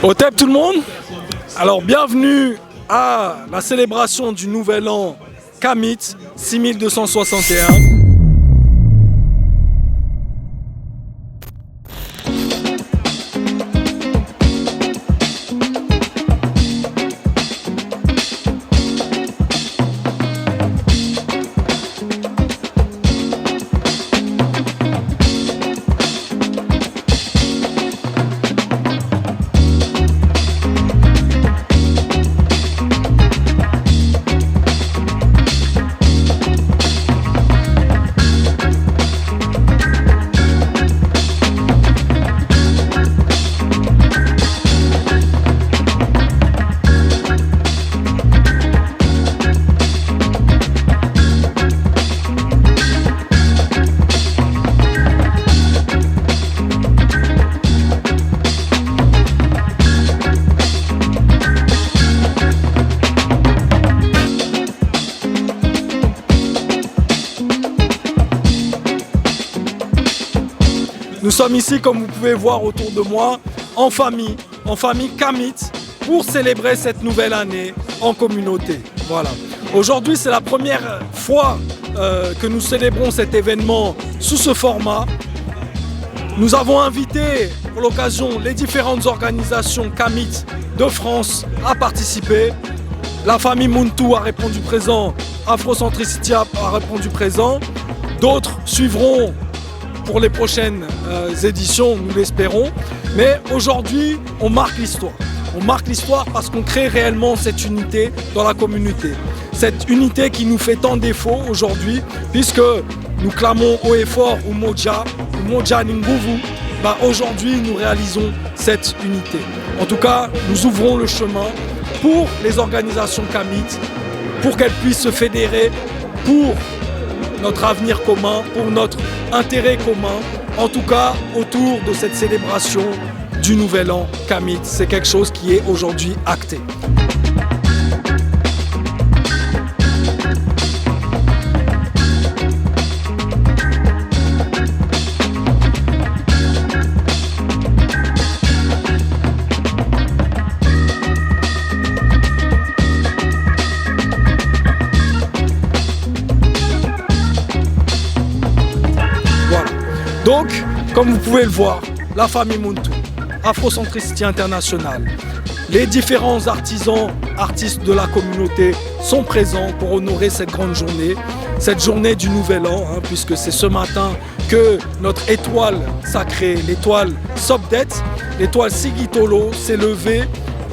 Au TEP tout le monde. Alors bienvenue à la célébration du nouvel an Kamit 6261. Nous sommes ici, comme vous pouvez voir autour de moi, en famille Kamit, pour célébrer cette nouvelle année en communauté. Voilà. Aujourd'hui, c'est la première fois que nous célébrons cet événement sous ce format. Nous avons invité pour l'occasion les différentes organisations Kamit de France à participer. La famille Muntu a répondu présent, Afrocentricity a répondu présent. D'autres suivront pour les prochaines éditions, nous l'espérons. Mais aujourd'hui, on marque l'histoire. On marque l'histoire parce qu'on crée réellement cette unité dans la communauté. Cette unité qui nous fait tant défaut aujourd'hui, puisque nous clamons haut et fort Umoja Ninguvu. Aujourd'hui, nous réalisons cette unité. En tout cas, nous ouvrons le chemin pour les organisations Kamit, pour qu'elles puissent se fédérer pour notre avenir commun, pour notre intérêt commun, en tout cas autour de cette célébration du Nouvel An Kamit. C'est quelque chose qui est aujourd'hui acté. Donc, comme vous pouvez le voir, la famille Muntu, Afrocentricity International, les différents artistes de la communauté sont présents pour honorer cette grande journée, cette journée du Nouvel An, puisque c'est ce matin que notre étoile sacrée, l'étoile Sobdet, l'étoile Sigitolo, s'est levée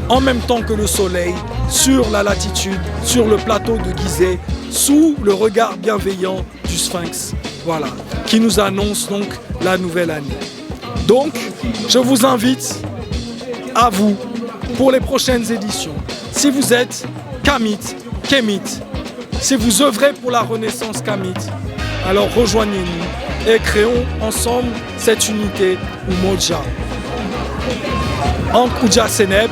en même temps que le soleil sur la latitude, sur le plateau de Gizeh, sous le regard bienveillant du Sphinx. Voilà, qui nous annonce donc la nouvelle année. Donc, je vous invite à vous, pour les prochaines éditions, si vous êtes Kamit, Kemit, si vous œuvrez pour la renaissance Kamit, alors rejoignez-nous et créons ensemble cette unité Umoja. Ankouja Seneb,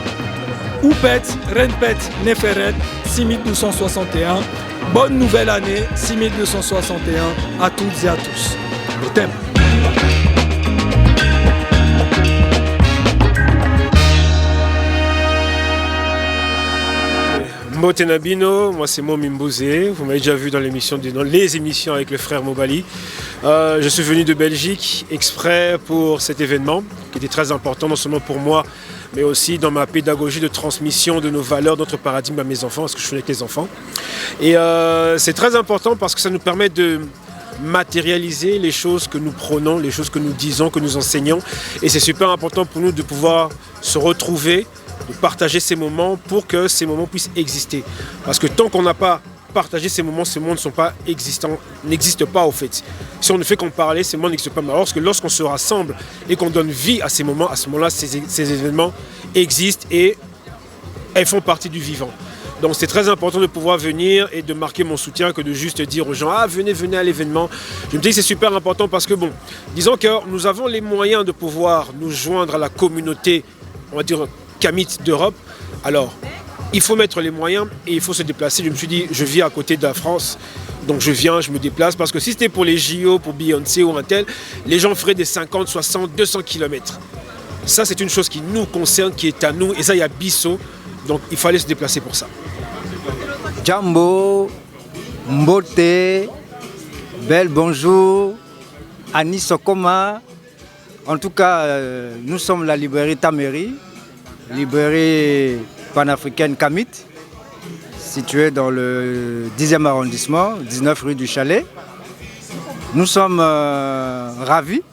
Oupet, Renpet, Neferet, 6261. Bonne nouvelle année 6261 à toutes et à tous. Au thème. Motenabino, moi c'est Mo Mimbouzé, vous m'avez déjà vu dans les émissions avec le frère Mobali. Je suis venu de Belgique exprès pour cet événement qui était très important non seulement pour moi mais aussi dans ma pédagogie de transmission de nos valeurs, notre paradigme à mes enfants, parce que je suis avec les enfants. Et c'est très important parce que ça nous permet de matérialiser les choses que nous prônons, les choses que nous disons, que nous enseignons. Et c'est super important pour nous de pouvoir se retrouver, de partager ces moments pour que ces moments puissent exister. Parce que tant qu'on n'a pas partagé ces moments ne sont pas existants, n'existent pas au fait. Si on ne fait qu'en parler, ces moments n'existent pas. Mais alors que lorsqu'on se rassemble et qu'on donne vie à ces moments, à ce moment-là, ces événements existent et elles font partie du vivant. Donc c'est très important de pouvoir venir et de marquer mon soutien que de juste dire aux gens « Ah, venez à l'événement ». Je me dis que c'est super important parce que bon, disons que nous avons les moyens de pouvoir nous joindre à la communauté, on va dire, Kamit d'Europe. Alors, il faut mettre les moyens et il faut se déplacer. Je me suis dit, je vis à côté de la France, donc je viens, je me déplace. Parce que si c'était pour les JO, pour Beyoncé ou un tel, les gens feraient des 50, 60, 200 km. Ça, c'est une chose qui nous concerne, qui est à nous. Et ça, il y a Bissau. Donc, il fallait se déplacer pour ça. Jambo, Mbote, Bel bonjour, Annie Sokoma. En tout cas, nous sommes la librairie Tameri, librairie panafricaine Kamit, située dans le 10e arrondissement, 19 rue du Chalet. Nous sommes ravis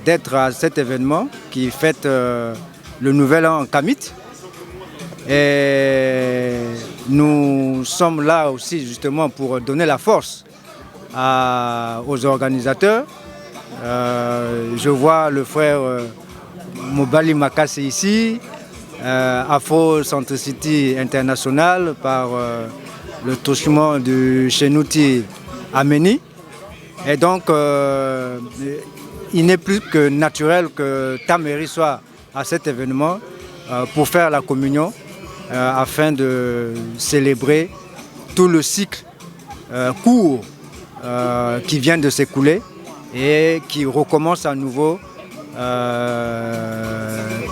d'être à cet événement qui fête le nouvel an en Kamit. Et nous sommes là aussi justement pour donner la force aux organisateurs. Je vois le frère Mobali Makase ici, Afro Centricity International par le touchement du Chenouti Ameni. Et donc, il n'est plus que naturel que Tameri soit à cet événement pour faire la communion afin de célébrer tout le cycle court qui vient de s'écouler et qui recommence à nouveau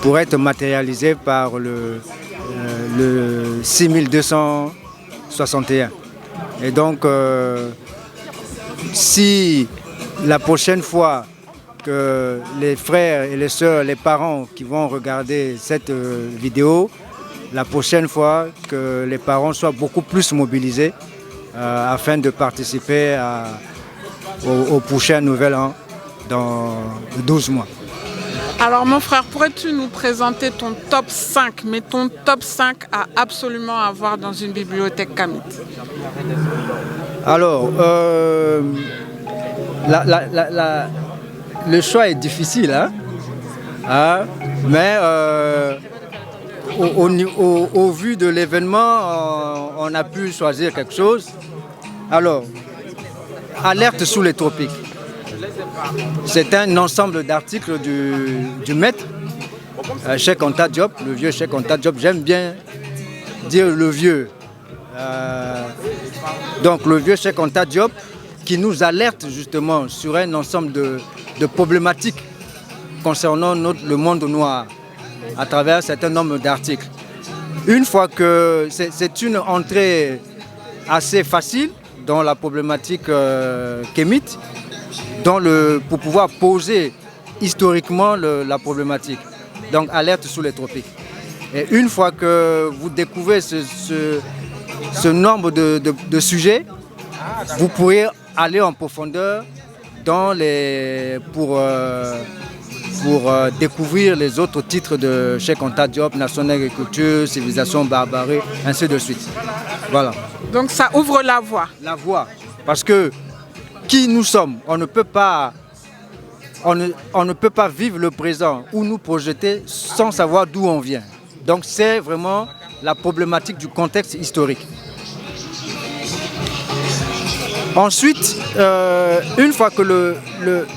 pour être matérialisé par le 6261. Et donc, si la prochaine fois que les frères et les sœurs, les parents qui vont regarder cette vidéo, la prochaine fois que les parents soient beaucoup plus mobilisés afin de participer au prochain nouvel an dans 12 mois. Alors mon frère, pourrais-tu nous présenter ton top 5, mais ton top 5 à absolument avoir dans une bibliothèque Kamit? Alors, le choix est difficile, mais au vu de l'événement, on a pu choisir quelque chose. Alors, Alerte sous les tropiques. C'est un ensemble d'articles du maître, Cheikh Anta Diop, le vieux Cheikh Anta Diop. J'aime bien dire le vieux. Donc le vieux Cheikh Anta Diop qui nous alerte justement sur un ensemble de problématiques concernant le monde noir à travers un certain nombre d'articles. Une fois que c'est une entrée assez facile dans la problématique kémite, pour pouvoir poser historiquement la problématique. Donc alerte sous les tropiques. Et une fois que vous découvrez ce nombre de sujets, vous pourrez aller en profondeur pour découvrir les autres titres de Cheikh Anta Diop, Nation d'agriculture, civilisation, barbarie, ainsi de suite. Voilà. Donc ça ouvre la voie. La voie. Parce que qui nous sommes, on ne peut pas vivre le présent ou nous projeter sans savoir d'où on vient. Donc c'est vraiment la problématique du contexte historique. Ensuite, une fois que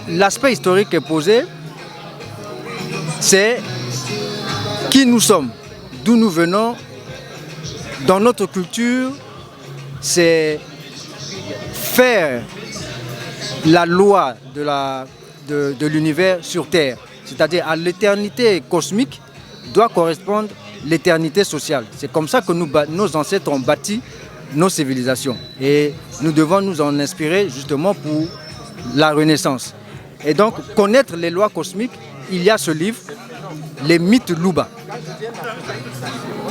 l'aspect historique est posé, c'est qui nous sommes, d'où nous venons. Dans notre culture, c'est faire la loi de l'univers sur Terre. C'est-à-dire à l'éternité cosmique doit correspondre l'éternité sociale. C'est comme ça que nos ancêtres ont bâti nos civilisations. Et nous devons nous en inspirer justement pour la Renaissance. Et donc, connaître les lois cosmiques, il y a ce livre, Les mythes Luba.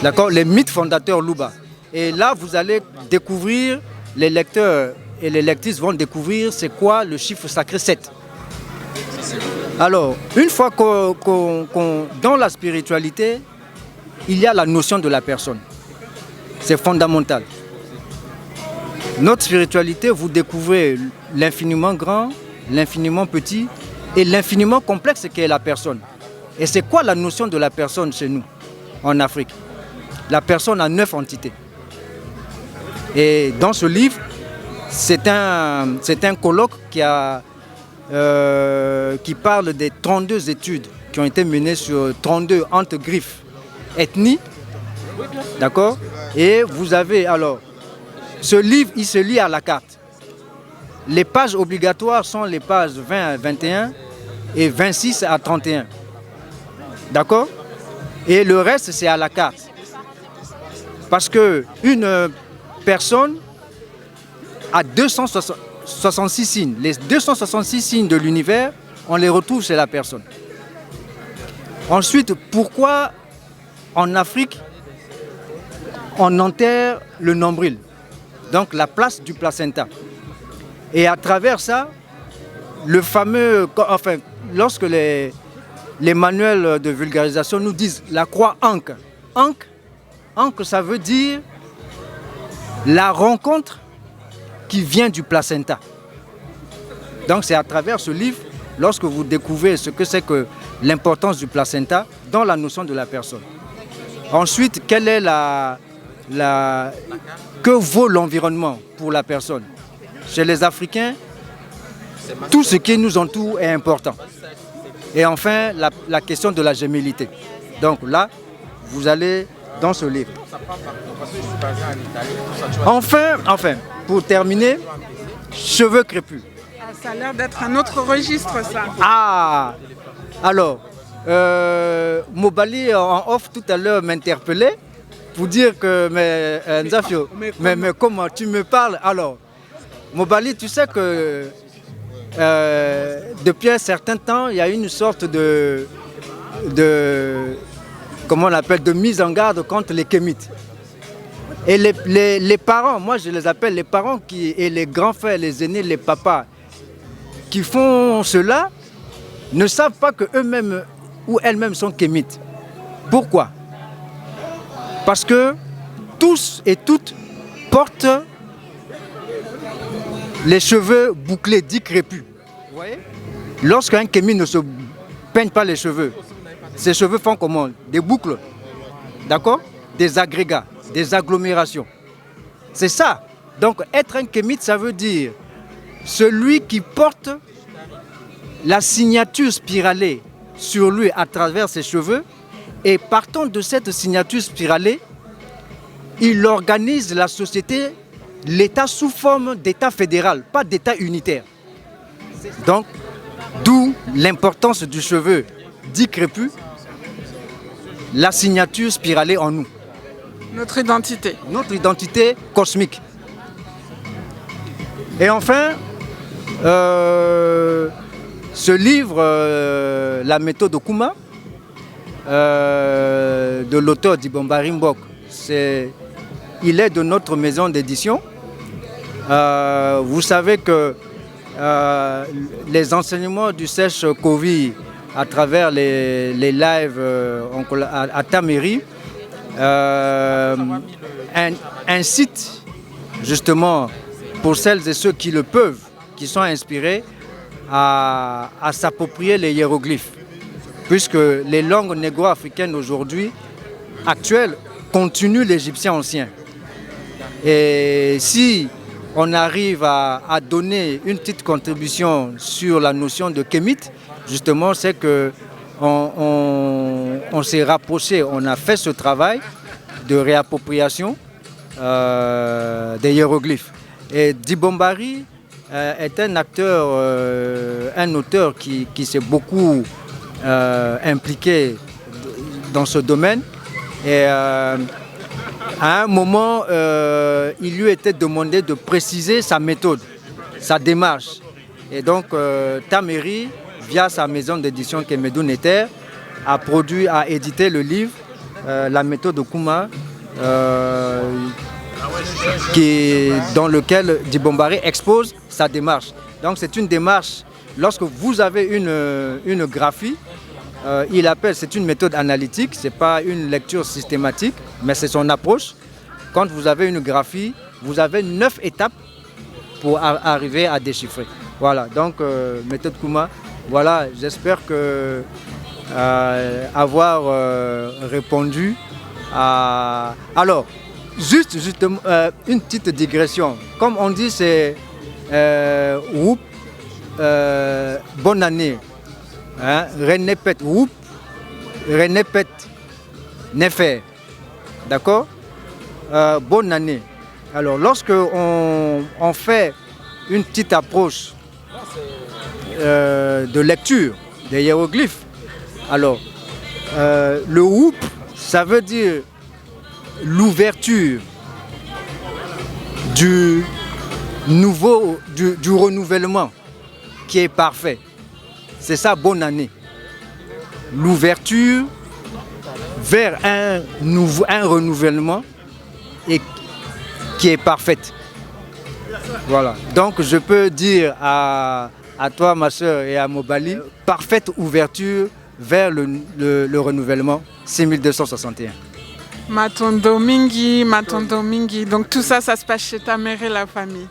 D'accord? Les mythes fondateurs Luba. Et là, vous allez découvrir, les lecteurs et les lectrices vont découvrir c'est quoi le chiffre sacré 7. Alors, une fois dans la spiritualité, il y a la notion de la personne. C'est fondamental. Notre spiritualité, vous découvrez l'infiniment grand, l'infiniment petit et l'infiniment complexe qu'est la personne. Et c'est quoi la notion de la personne chez nous, en Afrique? La personne a 9 entités. Et dans ce livre, c'est un colloque qui parle des 32 études qui ont été menées sur 32 entre griffes ethnies. D'accord? Et vous avez alors, ce livre, il se lit à la carte. Les pages obligatoires sont les pages 20 à 21 et 26 à 31. D'accord? Et le reste, c'est à la carte. Parce qu'une personne a 266 signes. Les 266 signes de l'univers, on les retrouve chez la personne. Ensuite, pourquoi en Afrique, on enterre le nombril, donc la place du placenta. Et à travers ça, le fameux, enfin, lorsque les manuels de vulgarisation nous disent la croix Ankh. Ankh, ça veut dire la rencontre qui vient du placenta. Donc c'est à travers ce livre, lorsque vous découvrez ce que c'est que l'importance du placenta dans la notion de la personne. Ensuite, quelle est que vaut l'environnement pour la personne? Chez les Africains, tout ce qui nous entoure est important. Et enfin, la question de la gémellité. Donc là, vous allez dans ce livre. Enfin, pour terminer, cheveux crépus. Ah, ça a l'air d'être un autre registre, ça. Ah, alors, Mobali en off tout à l'heure m'interpellait pour dire que, Nzafio, mais comment tu me parles? Alors, Mobali, tu sais que depuis un certain temps, il y a une sorte de comment on appelle, de mise en garde contre les kémites. Et les parents, moi je les appelle les parents et les grands frères, les aînés, les papas, qui font cela, ne savent pas qu'eux-mêmes ou elles-mêmes sont kémites. Pourquoi? Parce que tous et toutes portent les cheveux bouclés, dits crépus. Vous voyez? Lorsqu'un kémite ne se peigne pas les cheveux, ses cheveux font comment? Des boucles, d'accord? Des agrégats, des agglomérations. C'est ça. Donc être un kémite, ça veut dire celui qui porte la signature spiralée sur lui à travers ses cheveux, et partant de cette signature spiralée, il organise la société, l'État sous forme d'État fédéral, pas d'État unitaire. Donc, d'où l'importance du cheveu dit crépus, la signature spiralée en nous. Notre identité. Notre identité cosmique. Et enfin, ce livre, La méthode Okuma, de l'auteur Dibombari Mbok, il est de notre maison d'édition. Vous savez que les enseignements du Sèche Covid à travers les lives à Taméry incitent justement pour celles et ceux qui le peuvent, qui sont inspirés, à s'approprier les hiéroglyphes. Puisque les langues négro-africaines aujourd'hui, actuelles, continuent l'égyptien ancien. Et si on arrive à donner une petite contribution sur la notion de kémite, justement, c'est que on s'est rapproché, on a fait ce travail de réappropriation des hiéroglyphes. Et Dibombari est un acteur, un auteur qui s'est beaucoup impliqué dans ce domaine. Et à un moment, il lui était demandé de préciser sa méthode, sa démarche. Et donc, Taméry, via sa maison d'édition Kemedou Neter, a édité le livre La méthode Okuma, dans lequel Dibombari expose sa démarche. Donc c'est une démarche, lorsque vous avez une graphie, il appelle, c'est une méthode analytique, ce n'est pas une lecture systématique, mais c'est son approche. Quand vous avez une graphie, vous avez 9 étapes pour arriver à déchiffrer. Voilà, donc méthode Kuma, voilà, j'espère que avoir répondu à... Alors, justement, une petite digression. Comme on dit, c'est Whoop, bonne année. Hein? Renépète, Whoop, Renépète, Nefer. D'accord? Bonne année. Alors, lorsque on fait une petite approche de lecture des hiéroglyphes. Alors, le whoop, ça veut dire l'ouverture du renouvellement qui est parfait. C'est ça, bonne année. L'ouverture vers un renouvellement et qui est parfaite. Voilà. Donc je peux dire à toi, ma soeur, et à Mobali, parfaite ouverture vers le renouvellement 6261. Matondo Mingi. Donc tout ça, ça se passe chez ta mère et la famille.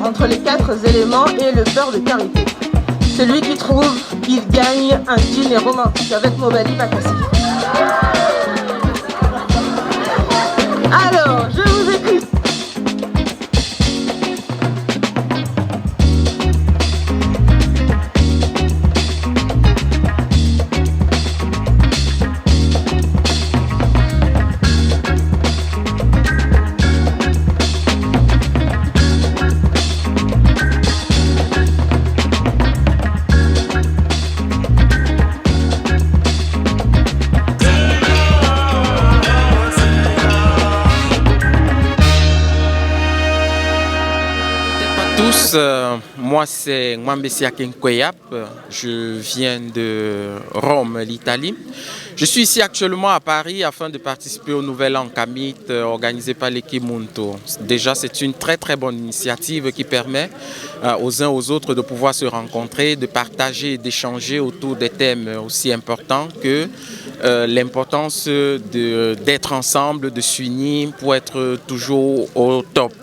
Entre les 4 éléments et le beurre de karité. Celui qui trouve, il gagne un dîner romantique avec Mobali Bakassi. Alors, je vous écoute. Moi c'est Mwambesi Akenkweyap, je viens de Rome, l'Italie. Je suis ici actuellement à Paris afin de participer au Nouvel An Kamit organisé par l'équipe Munto. Déjà c'est une très bonne initiative qui permet aux uns aux autres de pouvoir se rencontrer, de partager et d'échanger autour des thèmes aussi importants que l'importance d'être ensemble, de s'unir pour être toujours au top.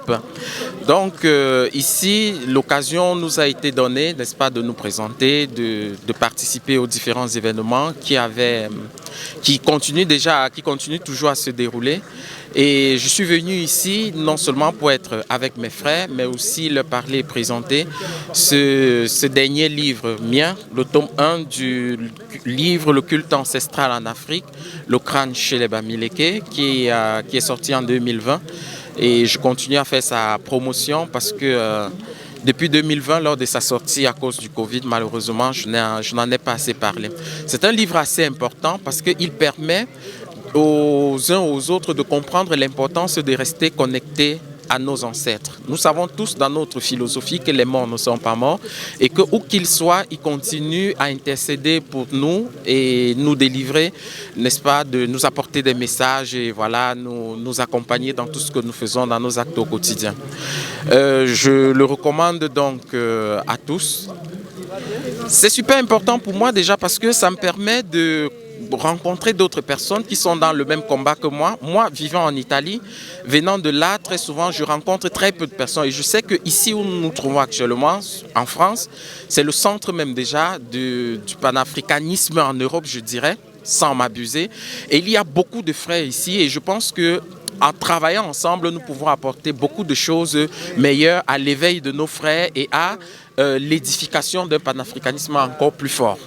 Donc ici, l'occasion nous a été donnée, n'est-ce pas, de nous présenter, de participer aux différents événements qui continuent toujours à se dérouler. Et je suis venu ici non seulement pour être avec mes frères, mais aussi leur parler et présenter ce dernier livre mien, le tome 1 du livre Le culte ancestral en Afrique, le crâne chez les Bamileke, qui est sorti en 2020. Et je continue à faire sa promotion parce que depuis 2020, lors de sa sortie à cause du Covid, malheureusement, je n'en ai pas assez parlé. C'est un livre assez important parce qu'il permet aux uns aux autres de comprendre l'importance de rester connectés à nos ancêtres. Nous savons tous dans notre philosophie que les morts ne sont pas morts et que où qu'ils soient, ils continuent à intercéder pour nous et nous délivrer, n'est-ce pas, de nous apporter des messages et voilà, nous accompagner dans tout ce que nous faisons dans nos actes au quotidien. Je le recommande donc à tous. C'est super important pour moi déjà parce que ça me permet de rencontrer d'autres personnes qui sont dans le même combat que moi. Moi, vivant en Italie, venant de là, très souvent, je rencontre très peu de personnes. Et je sais qu'ici où nous nous trouvons actuellement, en France, c'est le centre même déjà du panafricanisme en Europe, je dirais, sans m'abuser. Et il y a beaucoup de frères ici et je pense que en travaillant ensemble, nous pouvons apporter beaucoup de choses meilleures à l'éveil de nos frères et à l'édification d'un panafricanisme encore plus fort.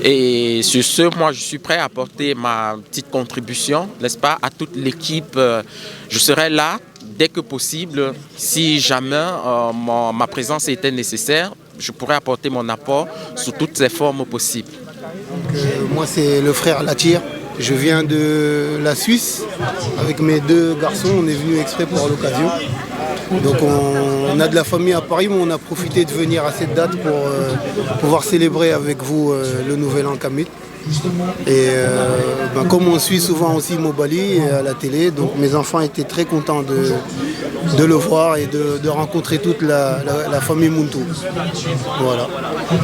Et sur ce, moi, je suis prêt à apporter ma petite contribution, n'est-ce pas, à toute l'équipe. Je serai là dès que possible. Si jamais ma présence était nécessaire, je pourrais apporter mon apport sous toutes les formes possibles. Moi, c'est le frère Latir. Je viens de la Suisse. Avec mes 2 garçons, on est venu exprès pour l'occasion. Donc on a de la famille à Paris, mais on a profité de venir à cette date pour pouvoir célébrer avec vous le Nouvel An Kamit. Et comme on suit souvent aussi Mobali à la télé, donc mes enfants étaient très contents de le voir et de rencontrer toute la famille Muntu. Voilà.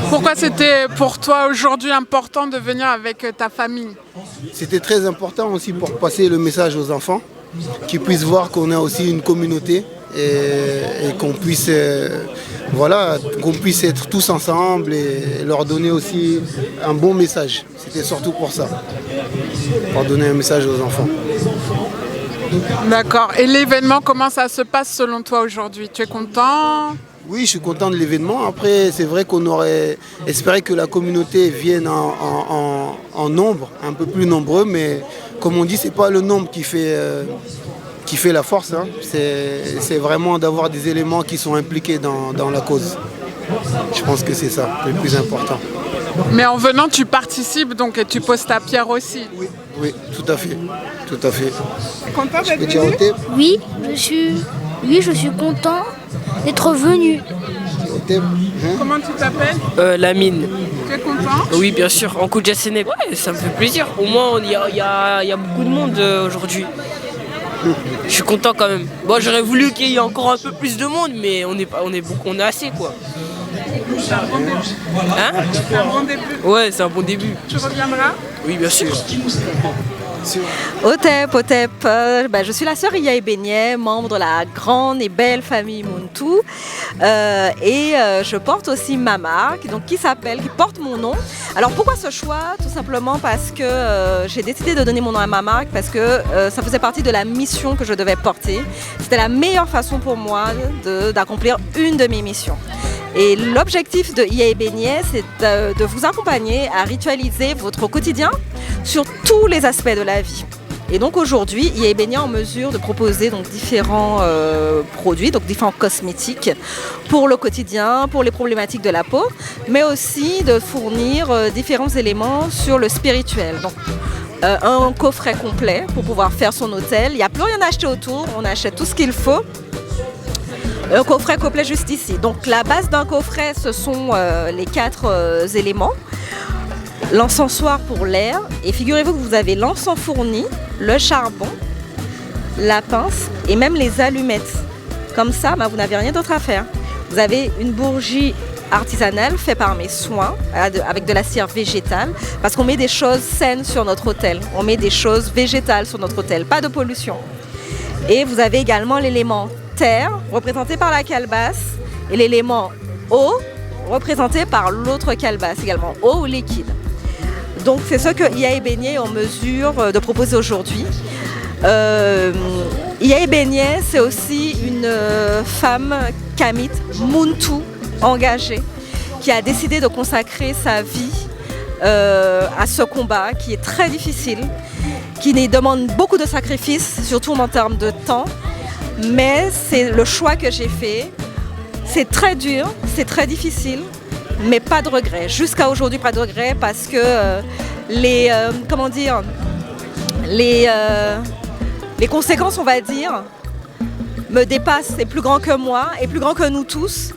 Pourquoi c'était pour toi aujourd'hui important de venir avec ta famille? C'était très important aussi pour passer le message aux enfants, qu'ils puissent voir qu'on a aussi une communauté et qu'on puisse, qu'on puisse être tous ensemble et leur donner aussi un bon message. C'était surtout pour ça, pour donner un message aux enfants. D'accord. Et l'événement, comment ça se passe selon toi aujourd'hui? Tu es content? Oui, je suis content de l'événement. Après, c'est vrai qu'on aurait espéré que la communauté vienne en nombre, un peu plus nombreux, mais comme on dit, c'est pas le nombre qui fait la force. Hein. C'est vraiment d'avoir des éléments qui sont impliqués dans la cause. Je pense que c'est ça le plus important. Mais en venant, tu participes donc et tu poses ta pierre aussi. Oui, tout à fait. Tout à fait. Content d'être venu? Oui, je suis content d'être venu. Comment tu t'appelles? Lamine. Tu es content? Oui, bien sûr. En coup de Jasséné. Ouais, ça me fait plaisir. Au moins, il y a beaucoup de monde aujourd'hui. Je suis content quand même. Bon, j'aurais voulu qu'il y ait encore un peu plus de monde, mais on est assez quoi. C'est un bon début. Hein? C'est un bon début. Ouais, c'est un bon début. Tu reviendras? Oui, bien sûr. Otep, je suis la sœur Iyae Benyé, membre de la grande et belle famille Muntu. Je porte aussi ma marque, qui porte mon nom. Alors pourquoi ce choix? Tout simplement parce que j'ai décidé de donner mon nom à ma marque parce que ça faisait partie de la mission que je devais porter. C'était la meilleure façon pour moi d'accomplir une de mes missions. Et l'objectif de Iyae Benyé, c'est de vous accompagner à ritualiser votre quotidien sur tous les aspects de la vie. Et donc aujourd'hui, Iyae Benyé est en mesure de proposer différents produits, différents cosmétiques pour le quotidien, pour les problématiques de la peau, mais aussi de fournir différents éléments sur le spirituel. Donc, un coffret complet pour pouvoir faire son hôtel. Il n'y a plus rien à acheter autour, on achète tout ce qu'il faut. Un coffret complet juste ici. Donc la base d'un coffret, ce sont les 4 éléments. L'encensoir pour l'air. Et figurez-vous que vous avez l'encens fourni, le charbon, la pince et même les allumettes. Comme ça, vous n'avez rien d'autre à faire. Vous avez une bougie artisanale faite par mes soins avec de la cire végétale parce qu'on met des choses saines sur notre autel. On met des choses végétales sur notre autel, pas de pollution. Et vous avez également l'élément terre, représenté par la calebasse, et l'élément eau, représenté par l'autre calebasse également, eau ou liquide. Donc c'est ce que Iyae Benyé est en mesure de proposer aujourd'hui. Iyae Benyé, c'est aussi une femme kamite, Muntu, engagée, qui a décidé de consacrer sa vie à ce combat qui est très difficile, qui demande beaucoup de sacrifices, surtout en termes de temps. Mais c'est le choix que j'ai fait. C'est très dur, c'est très difficile, mais pas de regret. Jusqu'à aujourd'hui, pas de regret parce que les conséquences, on va dire, me dépassent. C'est plus grand que moi et plus grand que nous tous.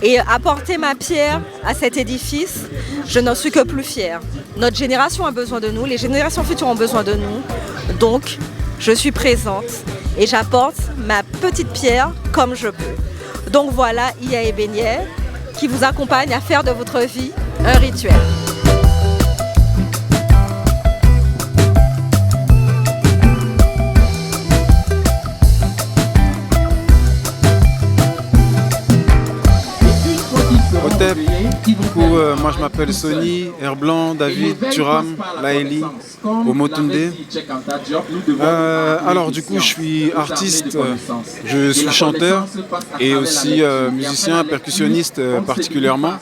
Et apporter ma pierre à cet édifice, je n'en suis que plus fière. Notre génération a besoin de nous, les générations futures ont besoin de nous. Donc, je suis présente et j'apporte ma petite pierre comme je peux. Donc voilà Iyae Benyé qui vous accompagne à faire de votre vie un rituel. Otep, moi je m'appelle Sony, Herblanc, David, Turam, Laeli, Omotunde. Alors du coup je suis artiste, je suis chanteur et aussi musicien, percussionniste particulièrement.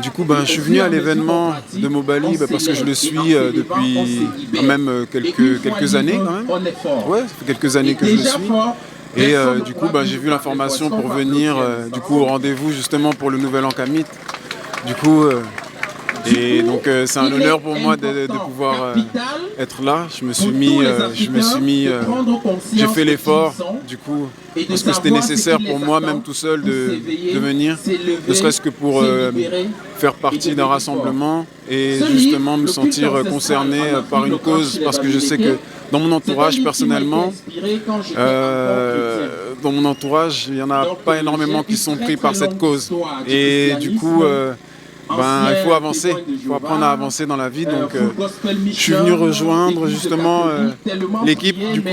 Du coup je suis venu à l'événement de Mobali parce que je le suis depuis quand même quelques années quand même. Ouais, ça fait quelques années que je le suis. Et du coup, j'ai vu l'information pour venir au rendez-vous justement pour le Nouvel An Kamite. Du coup, c'est un honneur pour moi de pouvoir être là. J'ai fait l'effort du coup parce que c'était nécessaire pour moi même tout seul de venir, ne serait-ce que pour faire partie d'un rassemblement et justement me sentir concerné par une cause parce que je sais que dans mon entourage personnellement, il n'y en a pas énormément qui sont pris par cette cause. Et du coup, il faut avancer, il faut apprendre à avancer dans la vie. Donc je suis venu rejoindre justement l'équipe du coup,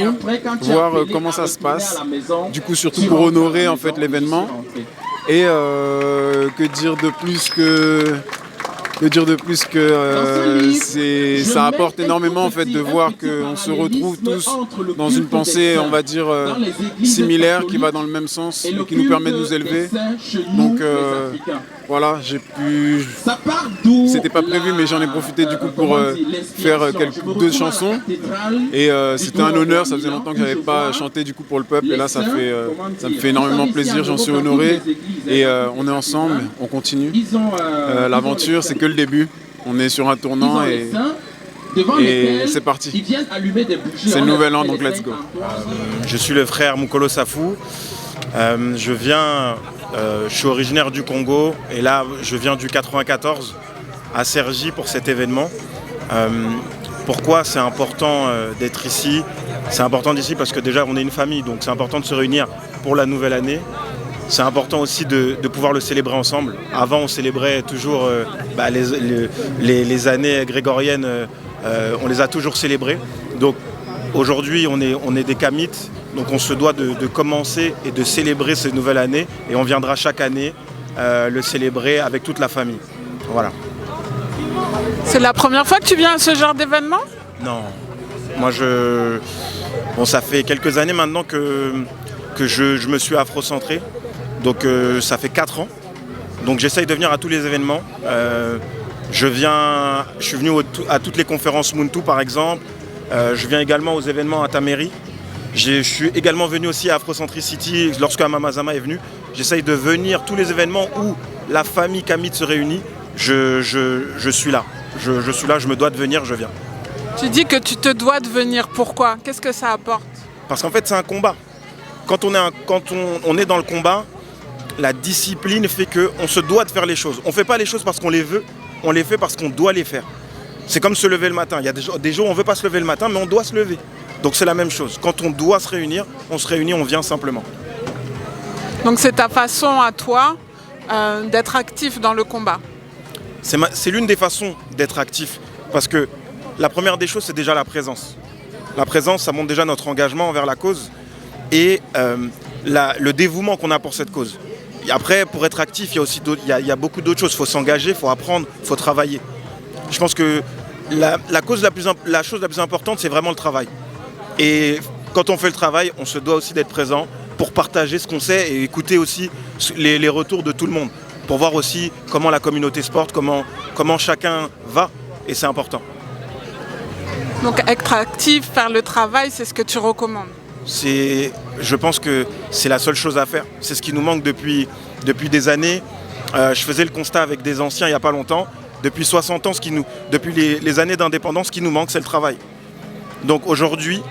voir comment ça se passe. Du coup surtout pour honorer en fait l'événement. Et que dire de plus que ça apporte énormément en fait de voir qu'on se retrouve tous dans une pensée, on va dire, similaire, qui va dans le même sens et qui nous permet de nous élever. Donc voilà, c'était pas prévu, mais j'en ai profité du coup pour faire deux chansons. Et c'était un honneur, ça faisait longtemps que j'avais pas chanté du coup pour le peuple. Et là, ça me fait énormément plaisir, j'en suis honoré. Et on est ensemble, on continue. L'aventure, c'est que le début. On est sur un tournant et c'est parti. C'est le nouvel an, donc let's go. Je suis le frère Mukolo Safou. Je suis originaire du Congo et là je viens du 94 à Cergy pour cet événement. Pourquoi c'est important d'être ici? C'est important d'ici parce que déjà on est une famille, donc c'est important de se réunir pour la nouvelle année. C'est important aussi de pouvoir le célébrer ensemble. Avant on célébrait toujours les années grégoriennes, on les a toujours célébrées. Donc aujourd'hui on est des Kamites. Donc on se doit de commencer et de célébrer cette nouvelle année et on viendra chaque année le célébrer avec toute la famille. Voilà. C'est la première fois que tu viens à ce genre d'événement? Non. Moi ça fait quelques années maintenant que je me suis afrocentré. Donc ça fait 4 ans. Donc j'essaye de venir à tous les événements. Je suis venu à toutes les conférences Muntu par exemple. Je viens également aux événements à Taméry. Je suis également venu aussi à Afrocentricity lorsque Amamazama est venu. J'essaye de venir tous les événements où la famille Kamite se réunit. Je suis là. Je suis là, je me dois de venir, je viens. Tu dis que tu te dois de venir. Pourquoi? Qu'est-ce que ça apporte? Parce qu'en fait, c'est un combat. Quand on est dans le combat, la discipline fait qu'on se doit de faire les choses. On ne fait pas les choses parce qu'on les veut, on les fait parce qu'on doit les faire. C'est comme se lever le matin. Il y a des jours où on ne veut pas se lever le matin, mais on doit se lever. Donc c'est la même chose. Quand on doit se réunir, on vient simplement. Donc c'est ta façon à toi d'être actif dans le combat? C'est l'une des façons d'être actif. Parce que la première des choses, c'est déjà la présence. La présence, ça montre déjà notre engagement envers la cause et le dévouement qu'on a pour cette cause. Et après, pour être actif, il y a beaucoup d'autres choses. Il faut s'engager, il faut apprendre, il faut travailler. Je pense que la chose la plus importante, c'est vraiment le travail. Et quand on fait le travail, on se doit aussi d'être présent pour partager ce qu'on sait et écouter aussi les retours de tout le monde. Pour voir aussi comment la communauté se porte, comment chacun va. Et c'est important. Donc être actif, faire le travail, c'est ce que tu recommandes? Je pense que c'est la seule chose à faire. C'est ce qui nous manque depuis des années. Je faisais le constat avec des anciens il n'y a pas longtemps. Depuis 60 ans, depuis les années d'indépendance, ce qui nous manque, c'est le travail. Donc aujourd'hui,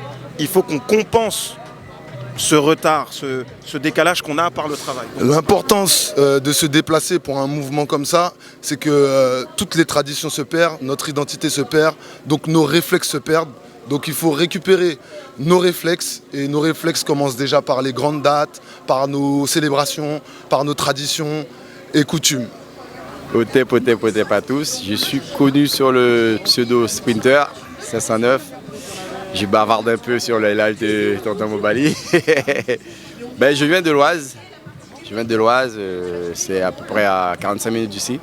il faut qu'on compense ce retard, ce décalage qu'on a par le travail. L'importance de se déplacer pour un mouvement comme ça, c'est que toutes les traditions se perdent, notre identité se perd, donc nos réflexes se perdent. Donc il faut récupérer nos réflexes, et nos réflexes commencent déjà par les grandes dates, par nos célébrations, par nos traditions et coutumes. Poté pas tous, je suis connu sur le pseudo Sprinter 509. Je bavarde un peu sur les lives de Tonton Mobali. Je viens de l'Oise. C'est à peu près à 45 minutes d'ici.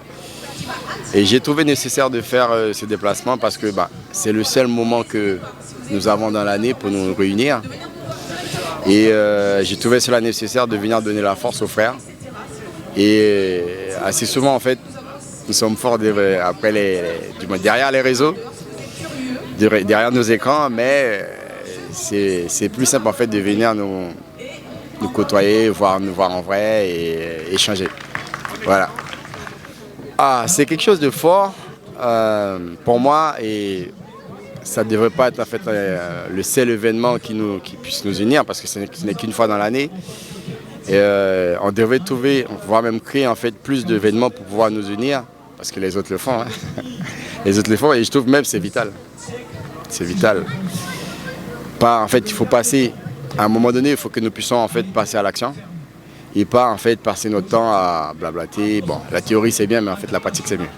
Et j'ai trouvé nécessaire de faire ce déplacement parce que c'est le seul moment que nous avons dans l'année pour nous réunir. Et j'ai trouvé cela nécessaire de venir donner la force aux frères. Et assez souvent, en fait, nous sommes forts derrière les réseaux, derrière nos écrans, mais c'est plus simple en fait de venir nous côtoyer, nous voir en vrai et échanger. Voilà. C'est quelque chose de fort pour moi et ça ne devrait pas être en fait le seul événement qui puisse nous unir parce que ce n'est qu'une fois dans l'année. Et on devrait trouver, voire même créer en fait plus d'événements pour pouvoir nous unir parce que les autres le font. Les autres le font et je trouve même que c'est vital. C'est vital. En fait, il faut passer, à un moment donné, il faut que nous puissions en fait passer à l'action. et pas en fait passer notre temps à blablater. Bon, la théorie c'est bien, mais en fait la pratique c'est mieux.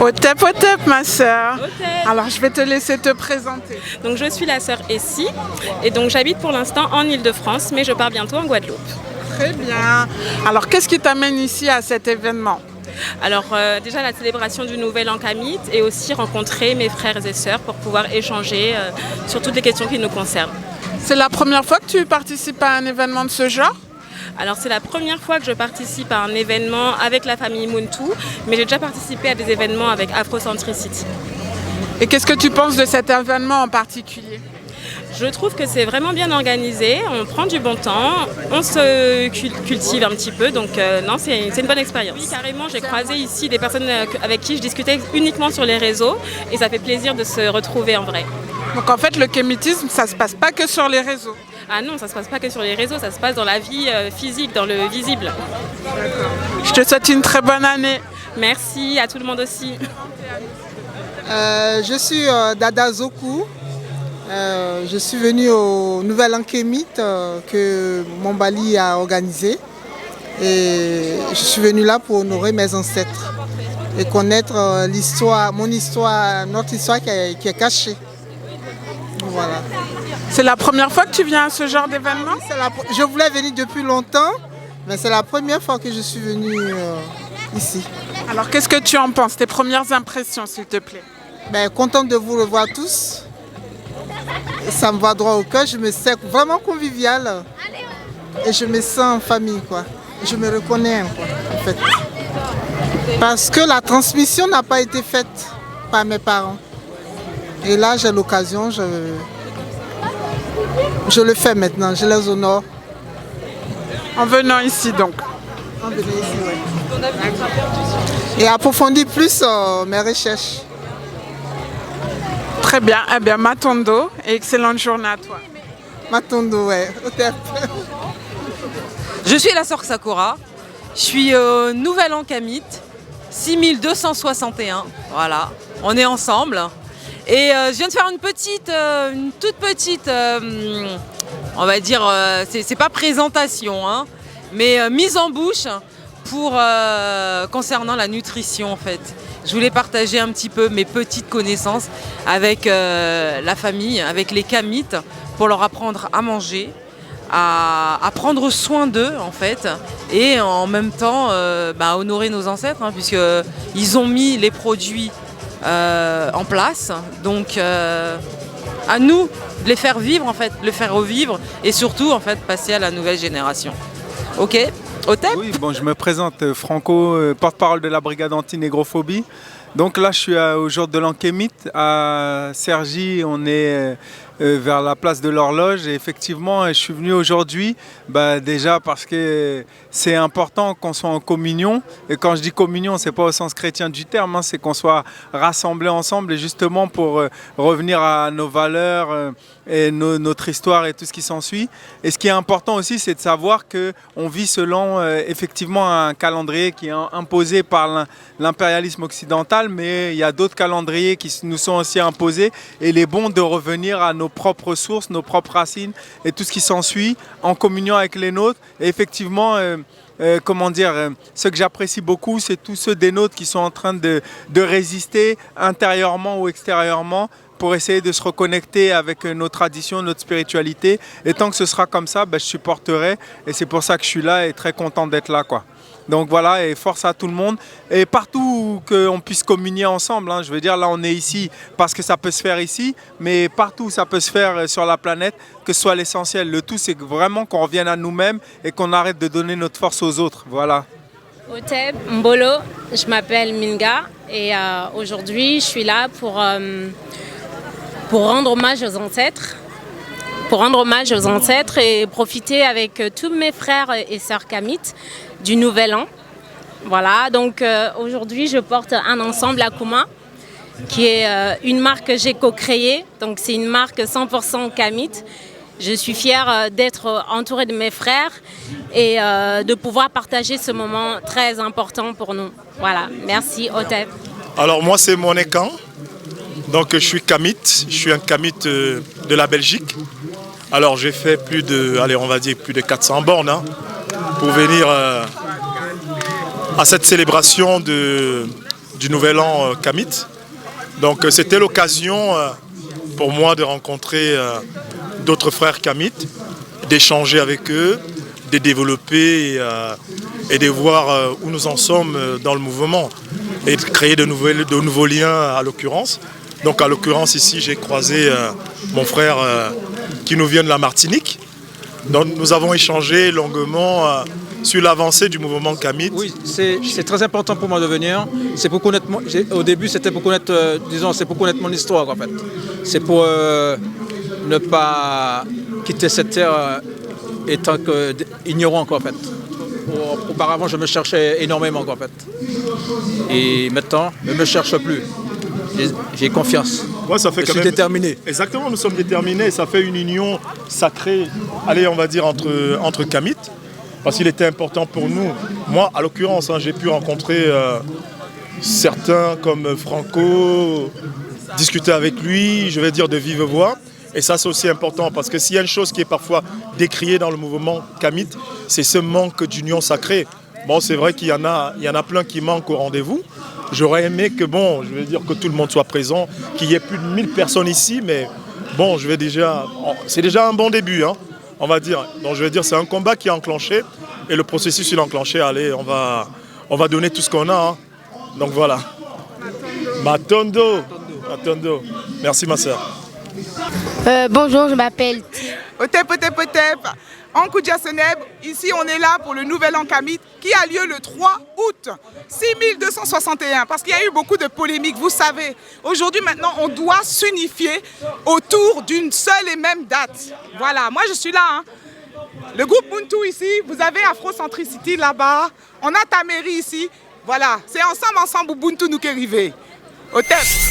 Otep, ma sœur. Alors je vais te laisser te présenter. Donc je suis la sœur Essie et donc j'habite pour l'instant en Ile-de-France, mais je pars bientôt en Guadeloupe. Très bien. Alors qu'est-ce qui t'amène ici à cet événement? Alors déjà la célébration du Nouvel An Kamite et aussi rencontrer mes frères et sœurs pour pouvoir échanger sur toutes les questions qui nous concernent. C'est la première fois que tu participes à un événement de ce genre? Alors c'est la première fois que je participe à un événement avec la famille Muntu, mais j'ai déjà participé à des événements avec Afrocentricity. Et qu'est-ce que tu penses de cet événement en particulier? Je trouve que c'est vraiment bien organisé, on prend du bon temps, on se cultive un petit peu, donc non, c'est une bonne expérience. Oui, carrément, j'ai croisé ici des personnes avec qui je discutais uniquement sur les réseaux et ça fait plaisir de se retrouver en vrai. Donc en fait, le kémitisme, ça ne se passe pas que sur les réseaux? Ah non, ça ne se passe pas que sur les réseaux, ça se passe dans la vie physique, dans le visible. Je te souhaite une très bonne année. Merci, à tout le monde aussi. Je suis Dada Zoku. Je suis venue au Nouvel An Kamite que Mombali a organisé. Et je suis venue là pour honorer mes ancêtres et connaître l'histoire, mon histoire, notre histoire qui est cachée. Voilà. C'est la première fois que tu viens à ce genre d'événement? Je voulais venir depuis longtemps, mais c'est la première fois que je suis venue ici. Alors qu'est-ce que tu en penses? Tes premières impressions, s'il te plaît? Contente de vous revoir tous. Ça me va droit au cœur, je me sens vraiment conviviale. Et je me sens en famille, quoi. Je me reconnais, quoi, en fait. Parce que la transmission n'a pas été faite par mes parents. Et là, j'ai l'occasion, je le fais maintenant, je les honore. En venant ici, donc? En venant ici, oui. Et approfondir plus mes recherches. Très bien, eh bien Matondo, et excellente journée à toi. Matondo, ouais. Je suis la sœur Sakura, je suis au Nouvel An Kamite, 6261, voilà, on est ensemble. Et je viens de faire une toute petite, on va dire, c'est pas présentation, hein, mais mise en bouche pour concernant la nutrition en fait. Je voulais partager un petit peu mes petites connaissances avec la famille, avec les Kamites, pour leur apprendre à manger, à prendre soin d'eux en fait, et en même temps honorer nos ancêtres, hein, puisqu'ils ont mis les produits en place. Donc à nous de les faire vivre en fait, de les faire revivre et surtout en fait passer à la nouvelle génération. Ok? Otep? Oui, bon, je me présente Franco, porte-parole de la brigade anti-négrophobie. Donc là, je suis au jour de l'An Kamite à Cergy. On est vers la place de l'Horloge. Et effectivement, je suis venu aujourd'hui déjà parce que c'est important qu'on soit en communion. Et quand je dis communion, c'est pas au sens chrétien du terme, hein, c'est qu'on soit rassemblés ensemble et justement pour revenir à nos valeurs et notre histoire et tout ce qui s'ensuit. Et ce qui est important aussi, c'est de savoir qu'on vit selon effectivement un calendrier qui est imposé par l'impérialisme occidental, mais il y a d'autres calendriers qui nous sont aussi imposés. Et il est bon de revenir à nos propres sources, nos propres racines et tout ce qui s'ensuit en communion avec les nôtres. Et effectivement, ce que j'apprécie beaucoup, c'est tous ceux des nôtres qui sont en train de résister intérieurement ou extérieurement pour essayer de se reconnecter avec nos traditions, notre spiritualité. Et tant que ce sera comme ça, je supporterai. Et c'est pour ça que je suis là et très content d'être là, quoi. Donc voilà, et force à tout le monde. Et partout qu'on puisse communier ensemble, hein, je veux dire, là on est ici parce que ça peut se faire ici, mais partout ça peut se faire sur la planète, que ce soit l'essentiel. Le tout, c'est vraiment qu'on revienne à nous-mêmes et qu'on arrête de donner notre force aux autres. Voilà. Otep, Mbolo, je m'appelle Minga et aujourd'hui je suis là pour rendre hommage aux ancêtres. Pour rendre hommage aux ancêtres et profiter avec tous mes frères et sœurs Kamites du Nouvel An. Voilà, donc aujourd'hui je porte un ensemble Akuma qui est une marque que j'ai co-créée. Donc c'est une marque 100% Kamite. Je suis fière d'être entourée de mes frères et de pouvoir partager ce moment très important pour nous. Voilà, merci Otep. Alors moi c'est Monécan, donc je suis Kamite, je suis un Kamite de la Belgique. Alors j'ai fait plus de 400 bornes hein, pour venir à cette célébration du Nouvel An Kamit. Donc c'était l'occasion pour moi de rencontrer d'autres frères Kamit, d'échanger avec eux, de développer et de voir où nous en sommes dans le mouvement et de créer de nouveaux liens à l'occurrence. Donc à l'occurrence ici j'ai croisé mon frère qui nous vient de la Martinique. Donc nous avons échangé longuement sur l'avancée du mouvement Kamit. Oui, c'est très important pour moi de venir. C'est pour connaître au début c'était pour connaître, c'est pour connaître mon histoire en fait. C'est pour ne pas quitter cette terre étant ignorant en fait. Auparavant je me cherchais énormément en fait. Et maintenant je ne me cherche plus. J'ai confiance. Ouais, ça fait je suis déterminé. Exactement, nous sommes déterminés. Ça fait une union sacrée, allez, on va dire, entre Kamit. Parce qu'il était important pour nous. Moi, à l'occurrence, hein, j'ai pu rencontrer certains comme Franco, discuter avec lui, je vais dire de vive voix. Et ça, c'est aussi important parce que s'il y a une chose qui est parfois décriée dans le mouvement Kamit, c'est ce manque d'union sacrée. Bon, c'est vrai qu'il y en a plein qui manquent au rendez-vous. J'aurais aimé que, que tout le monde soit présent, qu'il y ait plus de 1000 personnes ici, mais bon, c'est déjà un bon début, hein, on va dire. Donc je vais dire, c'est un combat qui est enclenché, et le processus il est enclenché, allez, on va donner tout ce qu'on a, hein. Donc voilà. Matondo. Merci ma soeur. Bonjour, je m'appelle Otep. Ankoudia Seneb, ici on est là pour le Nouvel An Kamit qui a lieu le 3 août 6261 parce qu'il y a eu beaucoup de polémiques, vous savez. Aujourd'hui maintenant on doit s'unifier autour d'une seule et même date. Voilà, moi je suis là. Hein. Le groupe Muntu ici, vous avez Afrocentricity là-bas, on a Taméry ici. Voilà, c'est ensemble Ubuntu nous qui arrivons. Otep.